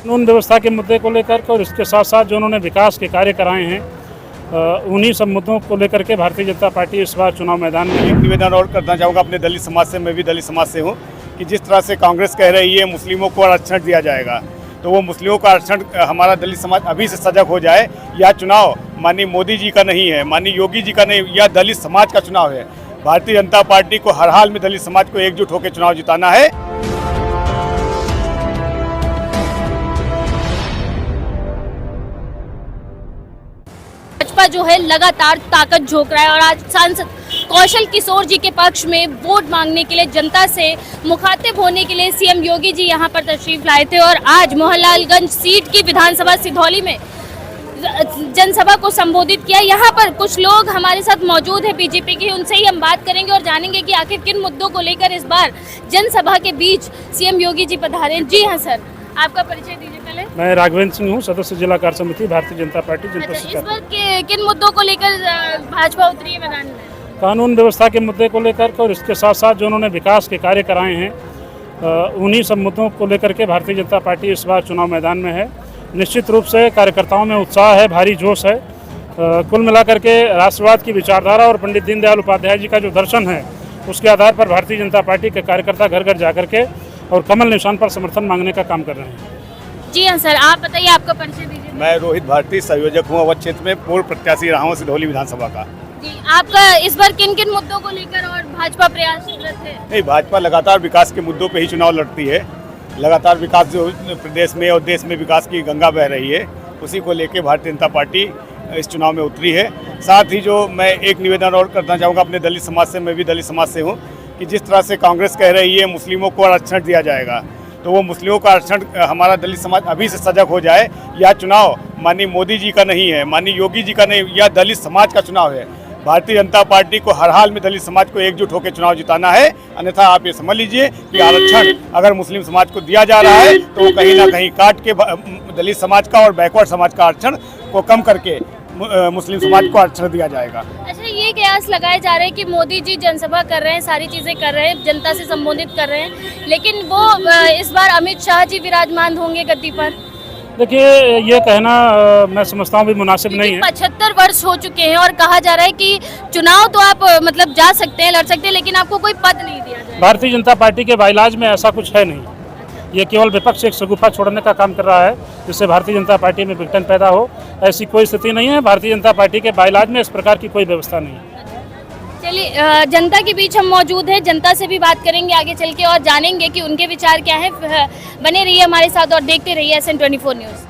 कानून व्यवस्था के मुद्दे को लेकर और इसके साथ साथ जो उन्होंने विकास के कार्य कराए हैं उन्हीं सब मुद्दों को लेकर के भारतीय जनता पार्टी इस बार चुनाव मैदान में है। निवेदन और करना चाहूँगा अपने दलित समाज से, मैं भी दलित समाज से हूँ, कि जिस तरह से कांग्रेस कह रही है मुस्लिमों को आरक्षण दिया जाएगा, तो वो मुस्लिमों का आरक्षण हमारा दलित समाज अभी से सजग हो जाए। यह चुनाव माननीय मोदी जी का नहीं है, माननीय योगी जी का नहीं, यह दलित समाज का चुनाव है। भारतीय जनता पार्टी को हर हाल में दलित समाज को एकजुट होकर चुनाव जिताना है। भाजपा जो है लगातार ताकत झोंक रहा है और आज सांसद कौशल किशोर जी के पक्ष में वोट मांगने के लिए, जनता से मुखातिब होने के लिए सीएम योगी जी यहां पर तशरीफ लाए थे और आज मोहनलालगंज सीट की विधानसभा सिधौली में जनसभा को संबोधित किया। यहाँ पर कुछ लोग हमारे साथ मौजूद हैं बीजेपी के, उनसे ही हम बात करेंगे और जानेंगे कि आखिर किन मुद्दों को लेकर इस बार जनसभा के बीच सीएम योगी जी पधारे। जी हाँ सर, आपका परिचय दीजिए पहले। मैं राघवेंद्र सिंह हूँ, सदस्य जिला कार्य समिति भारतीय जनता पार्टी जनपद इस शिकार। बार किन मुद्दों को लेकर भाजपा उतरी है मैदान में? कानून व्यवस्था के मुद्दे को लेकर और इसके साथ साथ जो उन्होंने विकास के कार्य कराए हैं उन्हीं सब मुद्दों को लेकर के भारतीय जनता पार्टी इस बार चुनाव मैदान में है। निश्चित रूप से कार्यकर्ताओं में उत्साह है, भारी जोश है। कुल मिलाकर के राष्ट्रवाद की विचारधारा और पंडित दीनदयाल उपाध्याय जी का जो दर्शन है उसके आधार पर भारतीय जनता पार्टी के कार्यकर्ता घर घर जाकर के और कमल निशान पर समर्थन मांगने का काम कर रहे हैं। जी हाँ सर, आप बताइए, आपका परिचय दीजिए। मैं रोहित भारती, संयोजक हूँ अवध क्षेत्र में, पूर्व प्रत्याशी रहा हूँ सिधौली विधानसभा का। जी, आपका इस बार किन किन मुद्दों को लेकर और भाजपा प्रयासरत है? नहीं, भाजपा लगातार विकास के मुद्दों पे ही चुनाव लड़ती है। लगातार विकास जो प्रदेश में और देश में विकास की गंगा बह रही है, उसी को लेके भारतीय जनता पार्टी इस चुनाव में उतरी है। साथ ही जो मैं एक निवेदन और करना चाहूँगा अपने दलित समाज से, मैं भी दलित समाज से हूँ, कि जिस तरह से कांग्रेस कह रही है मुस्लिमों को आरक्षण दिया जाएगा, तो वो मुस्लिमों का आरक्षण हमारा दलित समाज अभी से सजग हो जाए। यह चुनाव माननीय मोदी जी का नहीं है, माननीय योगी जी का नहीं, यह दलित समाज का चुनाव है। भारतीय जनता पार्टी को हर हाल में दलित समाज को एकजुट होकर चुनाव जिताना है। अन्यथा आप ये समझ लीजिए कि आरक्षण अगर मुस्लिम समाज को दिया जा रहा है तो वो कहीं ना कहीं काट के दलित समाज का और बैकवर्ड समाज का आरक्षण को कम करके मुस्लिम समाज को आरक्षण दिया जाएगा। अच्छा, ये कयास लगाए जा रहे हैं कि मोदी जी जनसभा कर रहे हैं, सारी चीजें कर रहे हैं, जनता से संबोधित कर रहे हैं, लेकिन वो इस बार अमित शाह जी विराजमान होंगे गद्दी पर। देखिए, ये कहना मैं समझता हूँ भी मुनासिब नहीं है। 75 वर्ष हो चुके हैं और कहा जा रहा है कि चुनाव तो आप मतलब जा सकते हैं, लड़ सकते हैं, लेकिन आपको कोई पद नहीं दिया जाए। भारतीय जनता पार्टी के बाइलाज में ऐसा कुछ है नहीं। ये केवल विपक्ष एक शगुफा छोड़ने का काम कर रहा है जिससे भारतीय जनता पार्टी में विघटन पैदा हो, ऐसी कोई स्थिति नहीं है। भारतीय जनता पार्टी के बाइलाज में इस प्रकार की कोई व्यवस्था नहीं है। चलिए, जनता के बीच हम मौजूद हैं, जनता से भी बात करेंगे आगे चल के और जानेंगे कि उनके विचार क्या हैं। बने रहिए हमारे साथ और देखते रहिए SN24 न्यूज़।